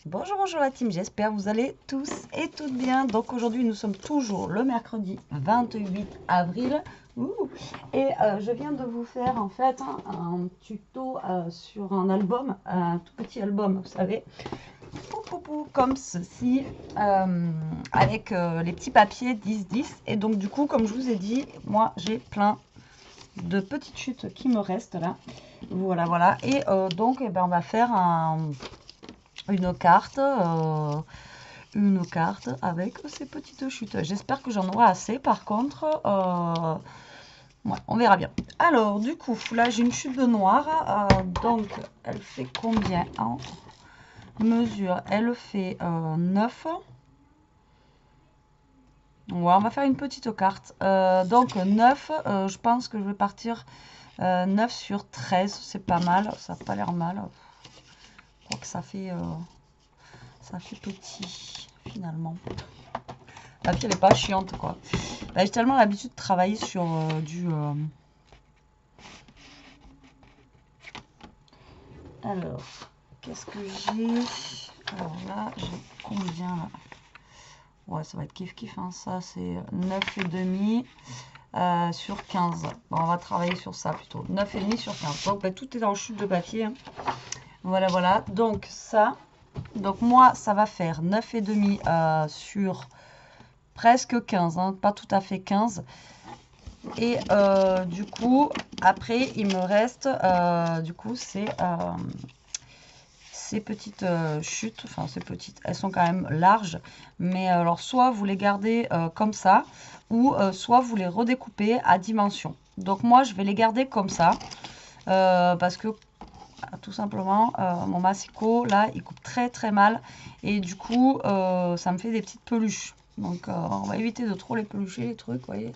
Bonjour, bonjour la team, j'espère que vous allez tous et toutes bien. Donc aujourd'hui nous sommes toujours le mercredi 28 avril. Et je viens de vous faire en fait un tuto sur un album, un tout petit album, vous savez, comme ceci, avec les petits papiers 10-10. Et donc du coup, comme je vous ai dit, moi j'ai plein de petites chutes qui me restent là. Voilà, voilà. Et donc eh ben, on va faire une carte avec ces petites chutes. J'espère que j'en aurai assez. Par contre, ouais, on verra bien. Alors, du coup, là, j'ai une chute de noir. Donc, elle fait combien en mesure? Elle fait 9. Ouais, on va faire une petite carte. Donc, 9, je pense que je vais partir 9 sur 13. C'est pas mal. Ça n'a pas l'air mal. Je crois que ça fait petit, finalement. La fille, elle est pas chiante, quoi. Bah, j'ai tellement l'habitude de travailler sur Alors, qu'est-ce que j'ai? Alors là, j'ai combien, là? Ouais, ça va être kiff-kiff, hein. Ça, c'est 9,5 sur 15. Bon, on va travailler sur ça, plutôt. 9,5 sur 15. Donc, bah, tout est dans le chute de papier, hein. Voilà, voilà. Donc, ça... Donc, moi, ça va faire 9,5 sur... presque 15, hein, pas tout à fait 15. Et du coup, après, il me reste, du coup, ces petites chutes, enfin ces petites, elles sont quand même larges, mais alors soit vous les gardez comme ça, ou soit vous les redécoupez à dimension. Donc moi, je vais les garder comme ça, parce que tout simplement, mon massicot, là, il coupe très très mal, et du coup, ça me fait des petites peluches. Donc on va éviter de trop les pelucher, les trucs, vous voyez.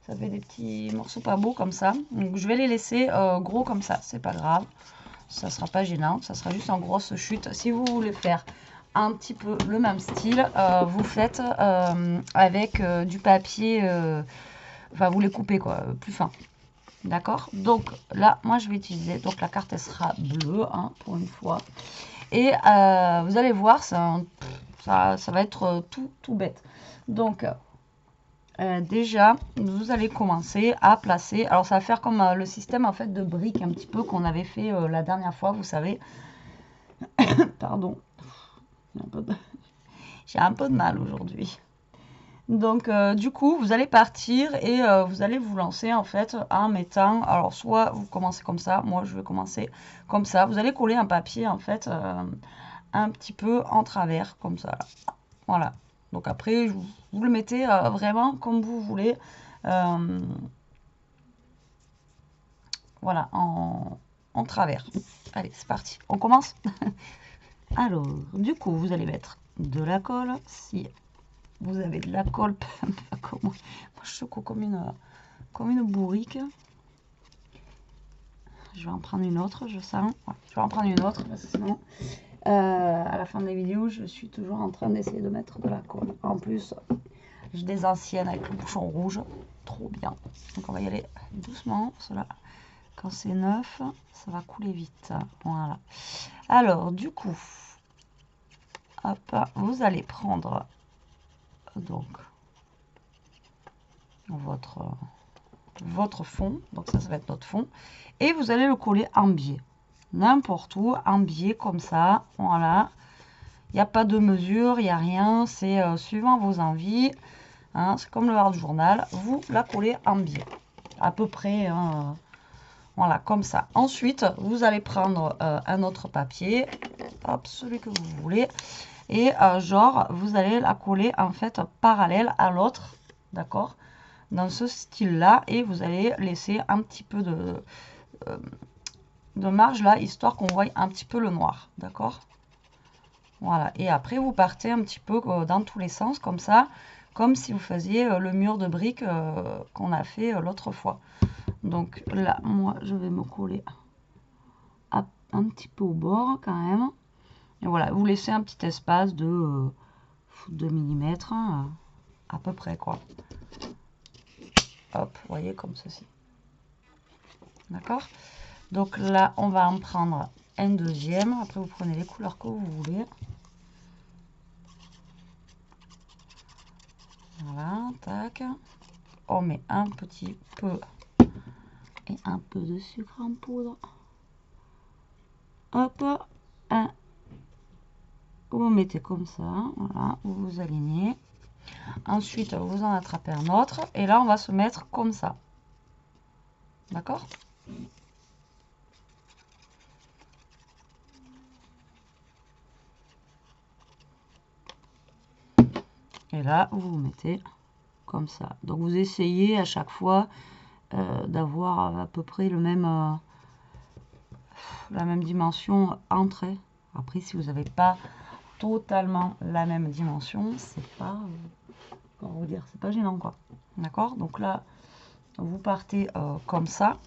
Ça fait des petits morceaux pas beaux comme ça. Donc je vais les laisser gros comme ça, c'est pas grave. Ça sera pas gênant, ça sera juste en grosse chute. Si vous voulez faire un petit peu le même style, vous faites avec du papier, enfin vous les coupez quoi, plus fin. D'accord? Donc là, moi je vais utiliser, donc la carte elle sera bleue, hein, pour une fois. Et vous allez voir, ça va être tout bête. Donc déjà, vous allez commencer à placer. Alors, ça va faire comme le système en fait de briques un petit peu qu'on avait fait la dernière fois, vous savez. Pardon, j'ai un peu de mal aujourd'hui. Donc, du coup, vous allez partir et vous allez vous lancer en fait en mettant. Alors, soit vous commencez comme ça, moi je vais commencer comme ça. Vous allez coller un papier en fait un petit peu en travers, comme ça. Voilà. Donc, après, vous le mettez vraiment comme vous voulez. Voilà, en travers. Allez, c'est parti. On commence. Alors, du coup, vous allez mettre de la colle. Si vous avez de la colle, pas comme moi. Moi, je secoue comme une bourrique. Je vais en prendre une autre, je sens. Ouais, je vais en prendre une autre parce que sinon, à la fin des vidéos, je suis toujours en train d'essayer de mettre de la colle. En plus, j'ai des anciennes avec le bouchon rouge. Trop bien. Donc, on va y aller doucement. Cela. Quand c'est neuf, ça va couler vite. Voilà. Alors, du coup, hop, vous allez prendre donc votre fond. Donc ça va être notre fond. Et vous allez le coller en biais. N'importe où, en biais comme ça. Voilà. Il n'y a pas de mesure, il n'y a rien. C'est suivant vos envies. Hein, c'est comme le hard journal. Vous la collez en biais. À peu près... Hein, voilà, comme ça. Ensuite, vous allez prendre un autre papier, hop, celui que vous voulez, et genre, vous allez la coller en fait parallèle à l'autre, d'accord, dans ce style-là, et vous allez laisser un petit peu de marge là, histoire qu'on voie un petit peu le noir, d'accord. Voilà, et après, vous partez un petit peu dans tous les sens, comme ça, comme si vous faisiez le mur de briques qu'on a fait l'autre fois. Donc là, moi, je vais me coller un petit peu au bord quand même. Et voilà, vous laissez un petit espace de 2 mm à peu près, quoi. Hop, vous voyez, comme ceci. D'accord? Donc là, on va en prendre un deuxième. Après, vous prenez les couleurs que vous voulez. Voilà, tac. On met un petit peu et un peu de sucre en poudre. Hop, vous mettez comme ça, voilà, vous alignez. Ensuite, vous en attrapez un autre et là, on va se mettre comme ça. D'accord? Et là, vous vous mettez comme ça. Donc, vous essayez à chaque fois d'avoir à peu près le même, la même dimension entrée. Après, si vous n'avez pas totalement la même dimension, c'est pas, comment vous dire, c'est pas gênant quoi. D'accord? Donc là, vous partez comme ça.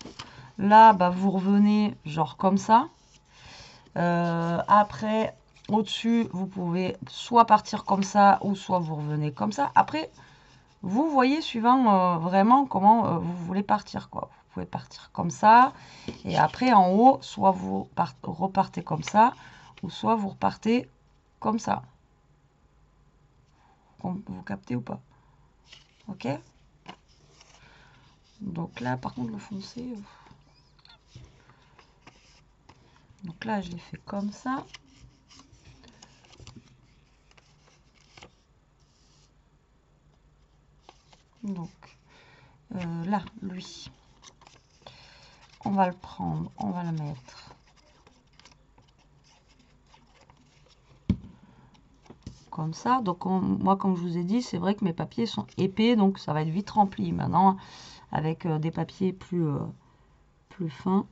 Là, bah, vous revenez genre comme ça. Après, au-dessus, vous pouvez soit partir comme ça ou soit vous revenez comme ça. Après, vous voyez suivant vraiment comment vous voulez partir, quoi. Vous pouvez partir comme ça. Et après, en haut, soit vous repartez comme ça ou soit vous repartez comme ça. Vous captez ou pas? Ok? Donc là, par contre, le foncé... Donc là, je l'ai fait comme ça. Donc là, lui, on va le prendre, on va le mettre comme ça. Donc moi, comme je vous ai dit, c'est vrai que mes papiers sont épais, donc ça va être vite rempli. Maintenant, avec des papiers plus fins,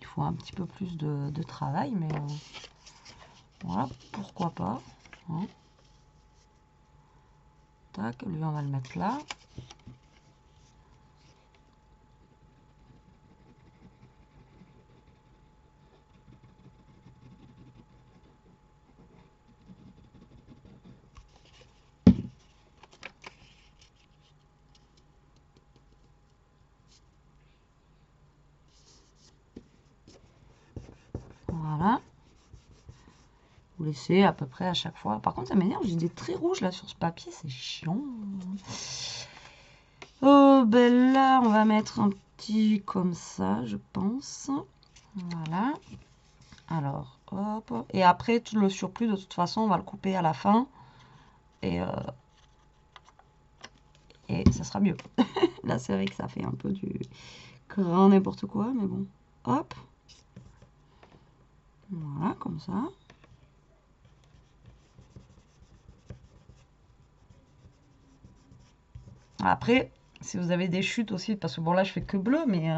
il faut un petit peu plus de travail, mais voilà, pourquoi pas. Hein. Tac, lui, on va le mettre là. Voilà. Vous laissez à peu près à chaque fois. Par contre, ça m'énerve, j'ai des traits rouges là sur ce papier, c'est chiant. Oh, ben là, on va mettre un petit comme ça, je pense. Voilà. Alors, hop. Et après, tout le surplus, de toute façon, on va le couper à la fin. Et ça sera mieux. Là, c'est vrai que ça fait un peu du grand n'importe quoi, mais bon. Hop. Voilà, comme ça. Après, si vous avez des chutes aussi, parce que bon, là, je fais que bleu, mais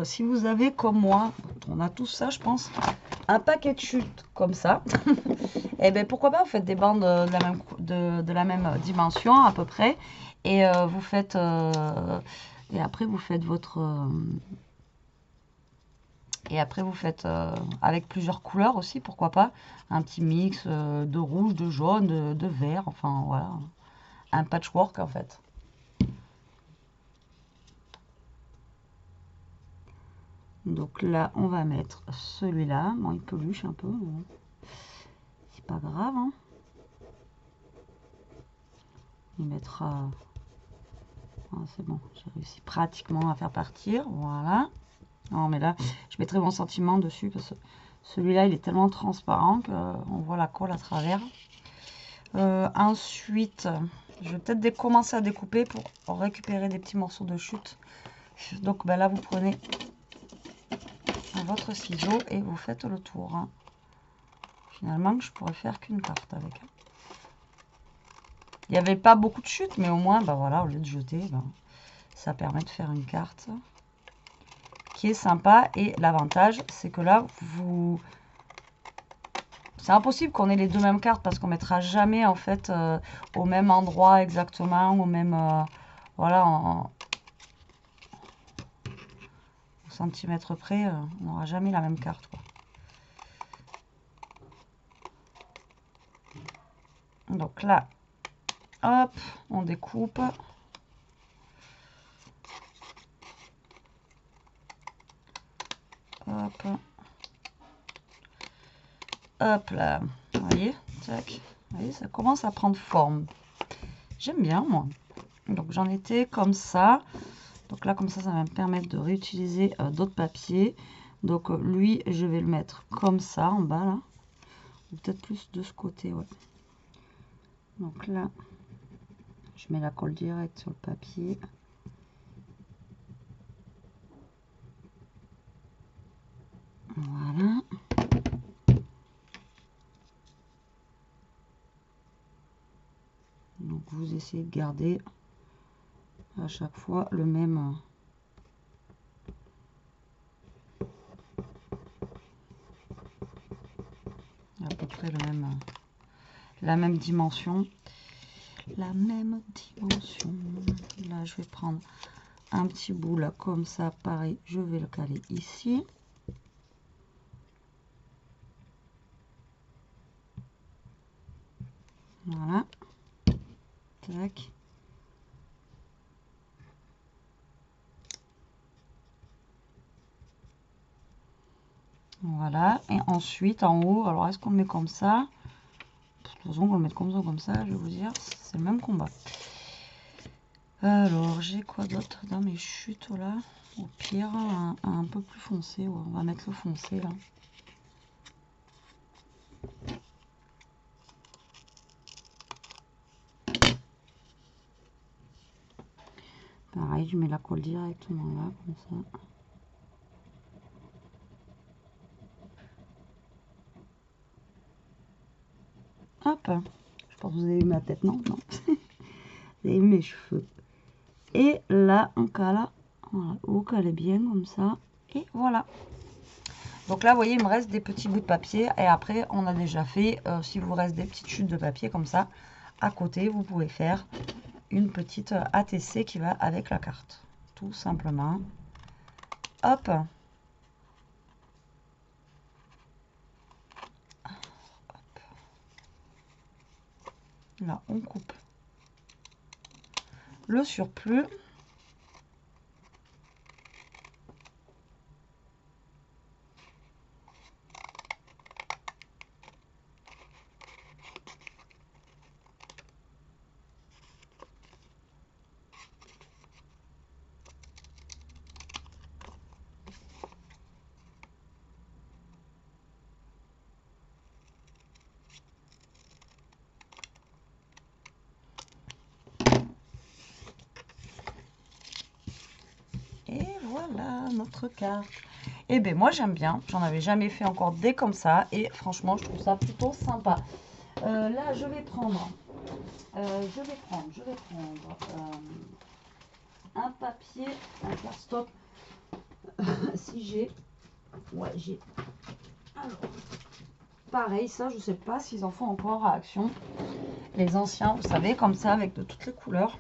si vous avez, comme moi, on a tous ça, je pense, un paquet de chutes comme ça, et bien pourquoi pas, vous faites des bandes de la même dimension à peu près, et vous faites, et après vous faites votre, avec plusieurs couleurs aussi, pourquoi pas, un petit mix de rouge, de jaune, de vert, enfin voilà, un patchwork en fait. Donc là, on va mettre celui-là. Bon, il peluche un peu. Bon. C'est pas grave. Hein. Il mettra... Ah, c'est bon, j'ai réussi pratiquement à faire partir. Voilà. Non, mais là, je mettrai mon sentiment dessus parce que celui-là, il est tellement transparent qu'on voit la colle à travers. Ensuite, je vais peut-être commencer à découper pour récupérer des petits morceaux de chute. Donc ben là, vous prenez votre ciseau et vous faites le tour. Hein. Finalement, je pourrais faire qu'une carte avec. Il n'y avait pas beaucoup de chutes, mais au moins, bah voilà, au lieu de jeter, bah, ça permet de faire une carte qui est sympa. Et l'avantage, c'est que là, c'est impossible qu'on ait les deux mêmes cartes parce qu'on mettra jamais en fait au même endroit exactement, au même, voilà, au centimètre près, on n'aura jamais la même carte, quoi. Donc là, hop, on découpe. Hop. Hop là. Vous voyez, tac. Vous voyez, ça commence à prendre forme. J'aime bien, moi. Donc, j'en étais comme ça. Donc là, comme ça va me permettre de réutiliser d'autres papiers. Donc, lui, je vais le mettre comme ça, en bas, là. Ou peut-être plus de ce côté, ouais. Donc là, je mets la colle directe sur le papier. Voilà. Donc vous essayez de garder à chaque fois le même. À peu près le même, la même dimension. La même dimension. Là, je vais prendre un petit bout là, comme ça, pareil, je vais le caler ici. Voilà. Tac. Voilà. Et ensuite, en haut, alors est-ce qu'on le met comme ça? De toute façon, on va le mettre comme ça, je vais vous dire, c'est le même combat. Alors, j'ai quoi d'autre dans mes chutes là? Au pire, un peu plus foncé. Ouais, on va mettre le foncé là. Pareil, je mets la colle directement là, comme ça. Hop, je pense que vous avez vu ma tête, non? Non. Vous avez vu mes cheveux. Et là, on cale, voilà, vous calez bien comme ça. Et voilà. Donc là, vous voyez, il me reste des petits bouts de papier. Et après, on a déjà fait, si vous reste des petites chutes de papier comme ça, à côté, vous pouvez faire une petite ATC qui va avec la carte. Tout simplement. Hop. Là, on coupe le surplus. Et voilà notre carte. Et ben moi j'aime bien, j'en avais jamais fait encore des comme ça et franchement je trouve ça plutôt sympa. Là je vais prendre, un papier, un cardstock. Si j'ai, ouais j'ai. Alors pareil, ça je sais pas s'ils en font encore à Action. Les anciens, vous savez, comme ça avec de toutes les couleurs.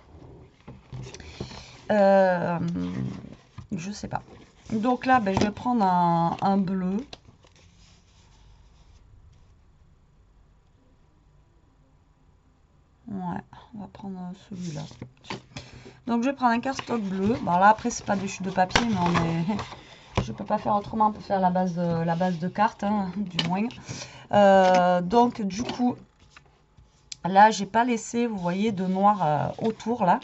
Je sais pas. Donc là, ben, je vais prendre un bleu. Ouais, on va prendre celui-là. Donc je vais prendre un cardstock bleu. Bon là après c'est pas des chutes de papier, mais on est... je peux pas faire autrement pour faire la base de carte, hein, du moins. Donc du coup, là j'ai pas laissé, vous voyez, de noir autour là.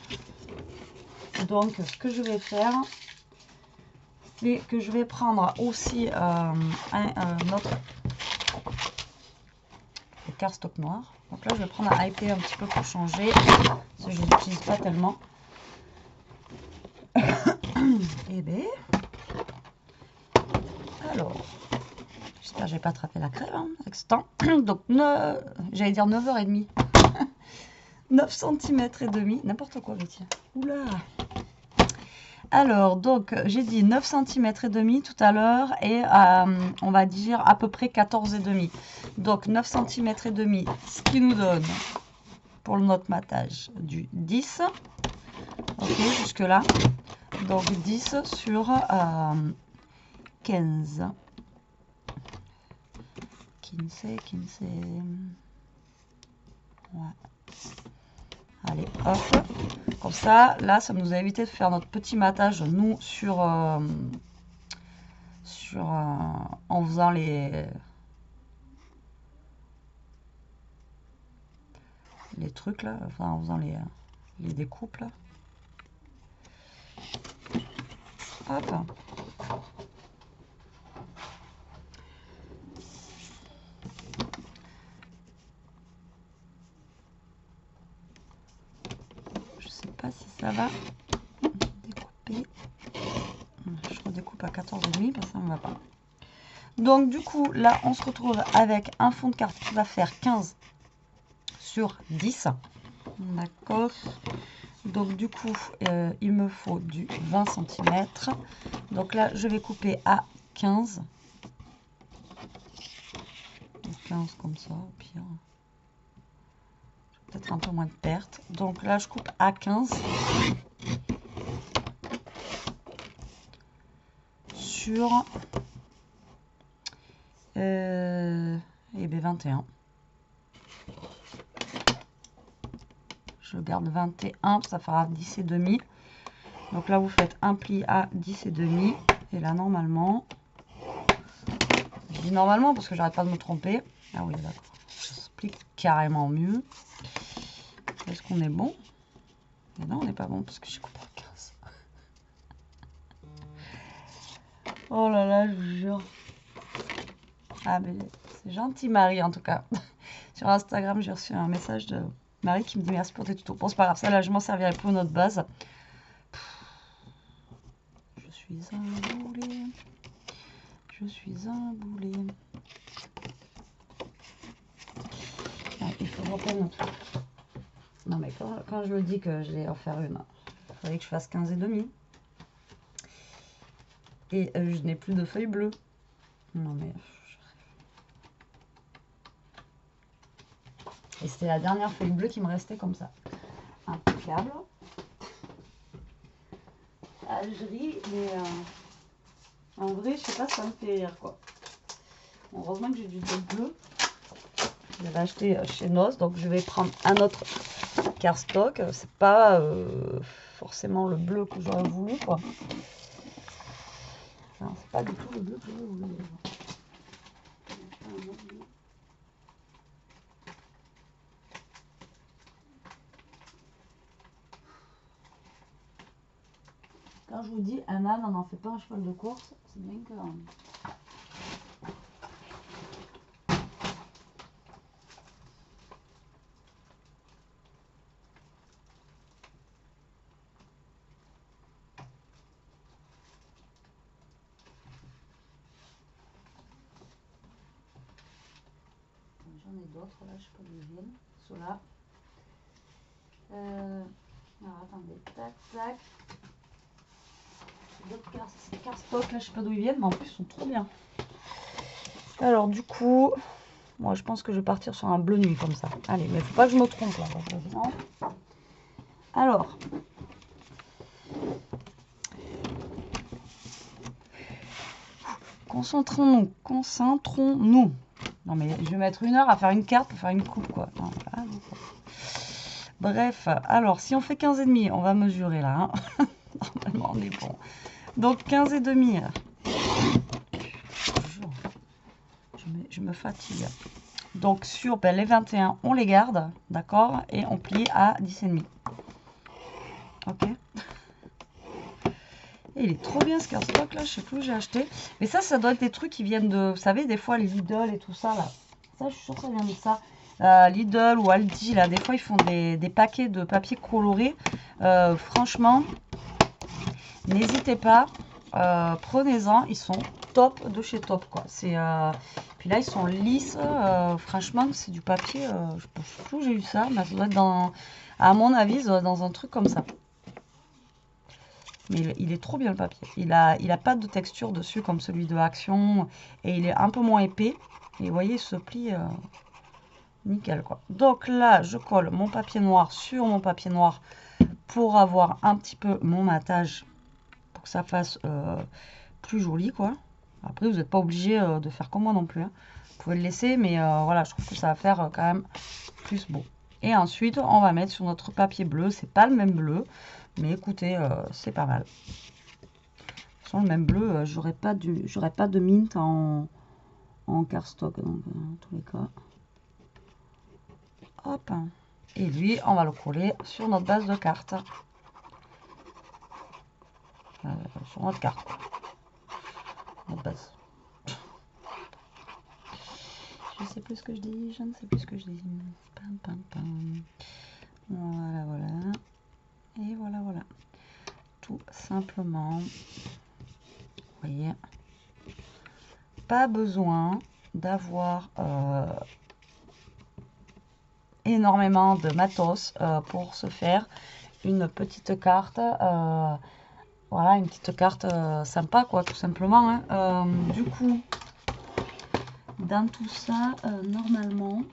Donc ce que je vais faire, c'est que je vais prendre aussi un autre cardstock noir. Donc là je vais prendre un IP un petit peu pour changer, parce que je n'utilise pas tellement. Et ben alors, j'espère que j'ai pas attrapé la crève hein, avec ce temps. Donc j'allais dire 9h30. 9 cm et demi, n'importe quoi, Betty. Oula. Alors, donc, j'ai dit 9 cm et demi tout à l'heure et on va dire à peu près 14 et demi. Donc, 9 cm et demi, ce qui nous donne, pour notre matage, du 10. Ok, jusque là. Donc, 10 sur 15. 15. Ouais. Allez, hop. Comme ça, là, ça nous a évité de faire notre petit matage, nous, en faisant les trucs, là. Enfin, en faisant les découpe là. Hop. Je sais pas si ça va découper. Je redécoupe à 14,5 parce que ça ne va pas. Donc du coup là on se retrouve avec un fond de carte qui va faire 15 sur 10. D'accord. Donc du coup il me faut du 20 cm. Donc là je vais couper à 15. 15 comme ça au pire. Peut-être un peu moins de perte. Donc là je coupe à 15 sur et bien 21. Je garde 21, ça fera 10,5. Donc là vous faites un pli à 10,5 et là normalement, je dis normalement parce que j'arrête pas de me tromper. Ah oui d'accord, j'explique carrément mieux. Est-ce qu'on est bon? Et non on n'est pas bon parce que j'ai coupé à 15. Oh là là, je vous jure. Ah mais c'est gentil Marie en tout cas. Sur Instagram j'ai reçu un message de Marie qui me dit merci pour tes tutos. Bon c'est pas grave, ça là je m'en servirai pour une autre base. Je suis un boulet. Je suis un boulet. Ah, il faut que je reprenne notre... Non mais quand je me dis que je vais en faire une, il fallait que je fasse 15,5. Et je n'ai plus de feuilles bleues. Non mais... Et c'était la dernière feuille bleue qui me restait comme ça. Impeccable. Ah, je ris, mais en vrai, je sais pas, ça me fait rire quoi. Bon, heureusement que j'ai du bleu. Je l'avais acheté chez Noz, donc je vais prendre un autre cardstock. C'est pas forcément le bleu que j'aurais voulu quoi. Enfin, c'est pas du tout le bleu que j'aurais voulu. Quand je vous dis un âne, on n'en fait pas un cheval de course, c'est bien que... J'en ai d'autres là, je sais pas d'où ils viennent. Ceux-là. Alors attendez, tac, tac. D'autres cardstock là, je sais pas d'où ils viennent, mais en plus ils sont trop bien. Alors du coup, moi je pense que je vais partir sur un bleu nuit comme ça. Allez, mais faut pas que je me trompe là. Alors, concentrons-nous, concentrons-nous. Non mais je vais mettre 1 heure à faire une carte pour faire une coupe quoi. Non, voilà, bref, alors si on fait 15,5, on va mesurer là. Hein. Normalement on est bon. Donc 15,5. Je me fatigue. Donc sur les 21, on les garde, d'accord, et on plie à 10,5. Ok. Et il est trop bien ce cardstock là, je sais plus où j'ai acheté. Mais ça doit être des trucs qui viennent de, vous savez, des fois les Lidl et tout ça là. Ça, je suis sûre que ça vient de ça. Lidl ou Aldi là, des fois ils font des paquets de papier coloré. Franchement, n'hésitez pas, prenez-en, ils sont top de chez top quoi. C'est puis là ils sont lisses, franchement c'est du papier. Je sais pas où j'ai eu ça, mais ça doit être dans, à mon avis, ça doit être dans un truc comme ça. Mais il est trop bien le papier. Il a pas de texture dessus comme celui de Action. Et il est un peu moins épais. Et vous voyez, il se plie nickel quoi. Donc là, je colle mon papier noir sur mon papier noir pour avoir un petit peu mon matage. Pour que ça fasse plus joli quoi. Après, vous n'êtes pas obligé de faire comme moi non plus. Hein. Vous pouvez le laisser, mais voilà, je trouve que ça va faire quand même plus beau. Et ensuite, on va mettre sur notre papier bleu. C'est pas le même bleu. Mais écoutez, c'est pas mal. Sans le même bleu, j'aurais pas de mint en cardstock, donc dans tous les cas. Hop. Et lui, on va le coller sur notre base de carte. Sur notre carte. Notre base. Je sais plus ce que je dis, je ne sais plus ce que je dis. Pam, pam, pam. Voilà, voilà. Et voilà, voilà. Tout simplement. Vous voyez. Pas besoin d'avoir énormément de matos pour se faire une petite carte. Voilà, une petite carte sympa, quoi, tout simplement. Hein. Du coup, dans tout ça, normalement,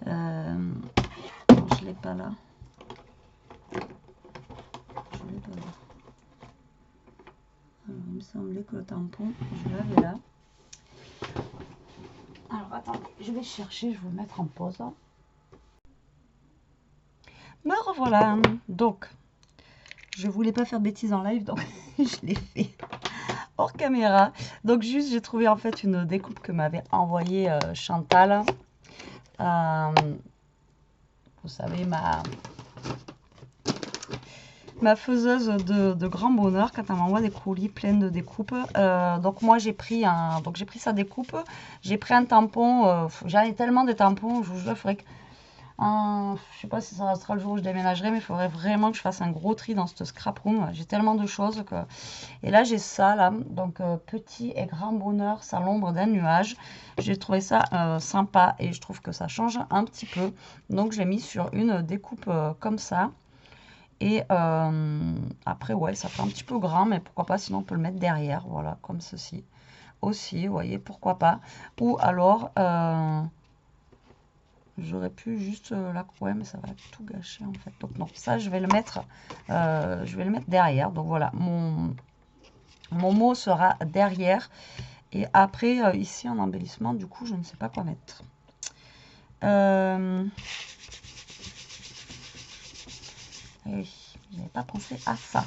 je l'ai pas là. Je l'ai pas là. Alors, il me semblait que le tampon, je l'avais là. Alors, attendez, je vais chercher, je vais le mettre en pause. Me revoilà. Donc, je voulais pas faire de bêtises en live, donc je l'ai fait hors caméra. Donc, juste, j'ai trouvé en fait une découpe que m'avait envoyée Chantal. Vous savez, ma faiseuse de grand bonheur quand elle m'envoie des colis pleins de découpes. Donc moi j'ai pris sa découpe, j'ai pris un tampon, j'en ai tellement de tampons, je vous jure, il faudrait que, je sais pas si ça sera le jour où je déménagerai, mais il faudrait vraiment que je fasse un gros tri dans cette scrap room. J'ai tellement de choses que... Et là j'ai ça là, donc petit et grand bonheur, c'est à l'ombre d'un nuage. J'ai trouvé ça sympa et je trouve que ça change un petit peu. Donc je l'ai mis sur une découpe comme ça. Et après, ouais, ça fait un petit peu grand, mais pourquoi pas, sinon on peut le mettre derrière, voilà, comme ceci. Aussi, vous voyez, pourquoi pas. Ou alors, j'aurais pu juste la... Ouais, mais ça va tout gâcher, en fait. Donc non, ça, je vais le mettre derrière. Donc voilà, mon mot sera derrière. Et après, ici, en embellissement, du coup, je ne sais pas quoi mettre. Oui, j'avais pas pensé à ça.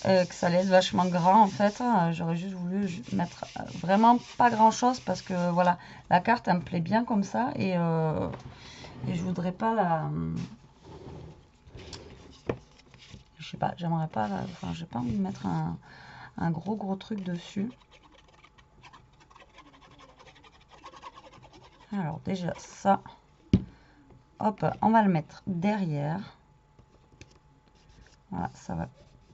Que ça allait être vachement grand en fait. J'aurais juste voulu mettre vraiment pas grand chose parce que voilà, la carte elle me plaît bien comme ça et je voudrais pas la... Je sais pas, j'aimerais pas la... Enfin, j'ai pas envie de mettre un gros truc dessus. Alors déjà ça, hop, on va le mettre derrière. Voilà, ça va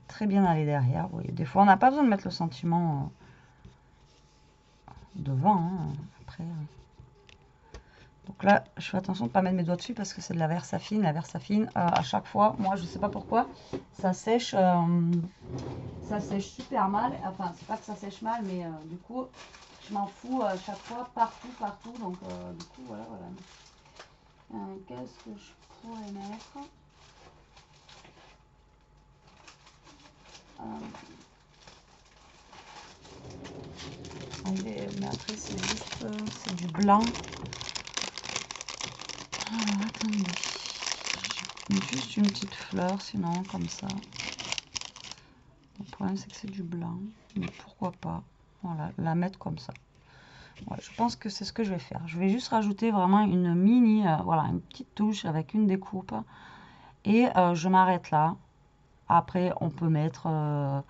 très bien aller derrière. Vous voyez, des fois on n'a pas besoin de mettre le sentiment devant. Hein. Après... Donc là, je fais attention de ne pas mettre mes doigts dessus parce que c'est de la Versafine. La Versafine, à chaque fois, moi, je ne sais pas pourquoi, ça sèche super mal. Enfin, c'est pas que ça sèche mal, mais du coup, je m'en fous à chaque fois, partout. Donc, du coup, voilà. Qu'est-ce que je pourrais mettre? Mais après, c'est juste, c'est du blanc. Alors, attendez. Juste une petite fleur, sinon, comme ça. Le problème, c'est que c'est du blanc. Mais pourquoi pas, voilà, la mettre comme ça. Ouais, je pense que c'est ce que je vais faire. Je vais juste rajouter vraiment une mini, voilà, une petite touche avec une découpe. Et je m'arrête là. Après, on peut mettre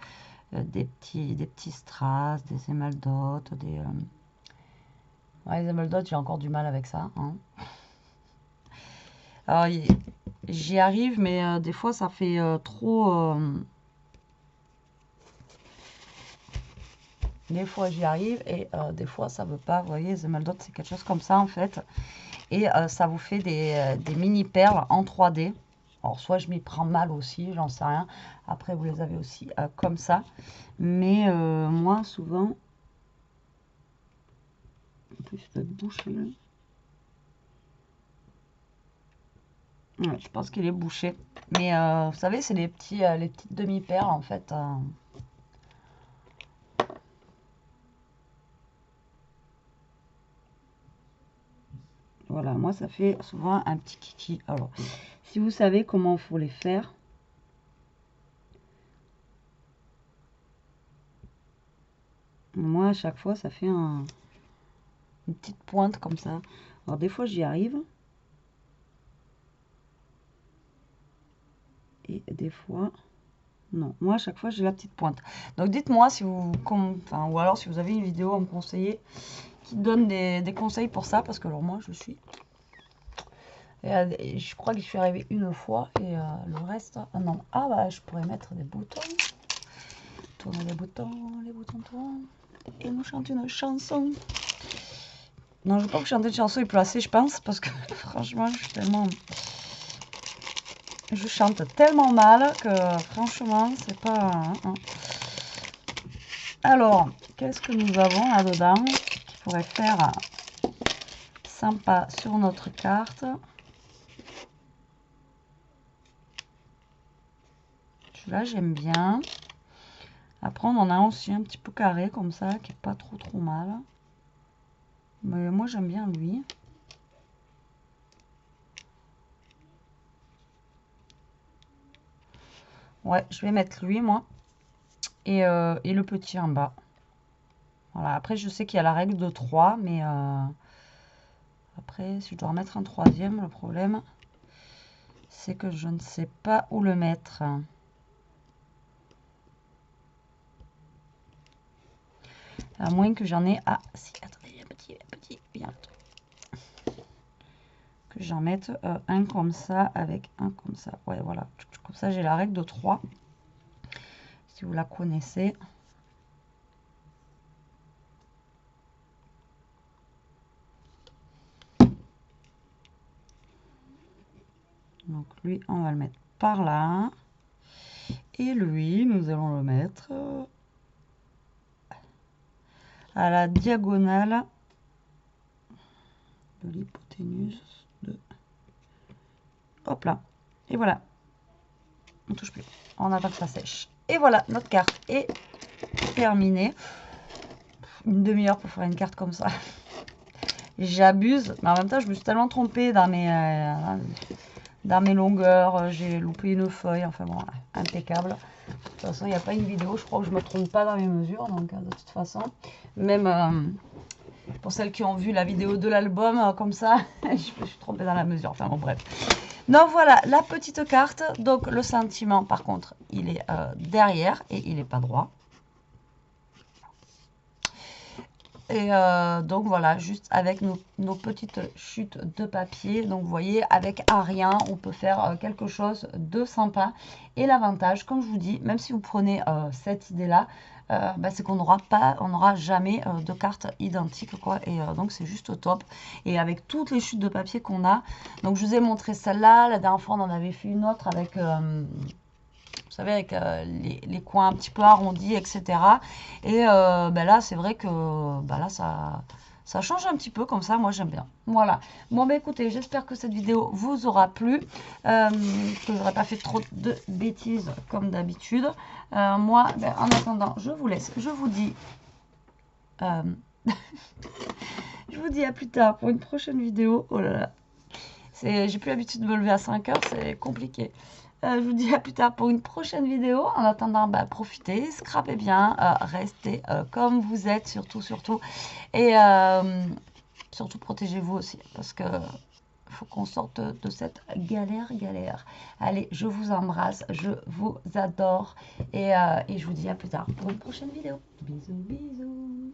des petits strass, des émeraudes, des... Ouais, les émeraudes, j'ai encore du mal avec ça. Hein. Alors, j'y arrive, mais des fois, ça fait trop... Des fois, j'y arrive et des fois, ça veut pas. Vous voyez, les émeraudes, c'est quelque chose comme ça, en fait. Et ça vous fait des mini perles en 3D. Alors, soit je m'y prends mal aussi, j'en sais rien. Après, vous les avez aussi comme ça. Mais moi, souvent... En plus, je peux boucher. Ouais, je pense qu'il est bouché. Mais vous savez, c'est les petites demi-perles, en fait. Voilà, moi, ça fait souvent un petit kiki. Alors, si vous savez comment il faut les faire... Moi, à chaque fois, ça fait une petite pointe comme ça. Alors des fois j'y arrive. Et des fois, non. Moi à chaque fois j'ai la petite pointe. Donc dites-moi si vous, enfin, ou alors si vous avez une vidéo à me conseiller qui donne des conseils pour ça. Parce que alors moi je suis... Et je crois que je suis arrivée une fois et le reste... Ah non, ah bah je pourrais mettre des boutons. Tourner les boutons tournent. Et nous chante une chanson. Non, je ne vais pas vous chanter une chanson et placer, je pense, parce que franchement, je chante tellement mal que franchement, c'est pas... Alors, qu'est-ce que nous avons là-dedans qui pourrait faire sympa sur notre carte? Celui-là, j'aime bien. Après, on en a aussi un petit peu carré comme ça, qui est pas trop mal. Mais moi, j'aime bien lui. Ouais, je vais mettre lui, moi. Et le petit en bas. Voilà, après, je sais qu'il y a la règle de 3, mais après, si je dois remettre un troisième, le problème, c'est que je ne sais pas où le mettre. À moins que j'en ai... Ah, si, attendez, un petit, bien. Que j'en mette un comme ça avec un comme ça. Ouais, voilà. Comme ça, j'ai la règle de 3. Si vous la connaissez. Donc lui, on va le mettre par là. Et lui, nous allons le mettre à la diagonale de l'hypoténuse de... Hop là. Et voilà. On touche plus. On attend que ça sèche. Et voilà, notre carte est terminée. Une demi-heure pour faire une carte comme ça. J'abuse. Mais en même temps, je me suis tellement trompée dans mes longueurs. J'ai loupé une feuille. Enfin bon, impeccable. De toute façon, il n'y a pas une vidéo. Je crois que je ne me trompe pas dans mes mesures. Donc, de toute façon, même... pour celles qui ont vu la vidéo de l'album, comme ça, je me suis trompée dans la mesure. Enfin bon, bref. Donc voilà, la petite carte. Donc le sentiment, par contre, il est derrière et il n'est pas droit. Et donc voilà, juste avec nos petites chutes de papier. Donc vous voyez, avec un rien, on peut faire quelque chose de sympa. Et l'avantage, comme je vous dis, même si vous prenez cette idée-là, c'est qu'on n'aura jamais de cartes identiques, quoi. Et donc c'est juste top. Et avec toutes les chutes de papier qu'on a, donc je vous ai montré celle-là. La dernière fois, on en avait fait une autre avec... vous savez, avec les coins un petit peu arrondis, etc. Et là, c'est vrai que là, ça change un petit peu comme ça. Moi, j'aime bien. Voilà. Bon, écoutez, j'espère que cette vidéo vous aura plu. Que je n'aurai pas fait trop de bêtises comme d'habitude. Moi, en attendant, je vous laisse. Je vous dis... je vous dis à plus tard pour une prochaine vidéo. Oh là là. J'ai plus l'habitude de me lever à 5 heures. C'est compliqué. Je vous dis à plus tard pour une prochaine vidéo. En attendant, profitez, scrapez bien, restez comme vous êtes, surtout. Et surtout, protégez-vous aussi, parce que faut qu'on sorte de cette galère. Allez, je vous embrasse, je vous adore. Et je vous dis à plus tard pour une prochaine vidéo. Bisous.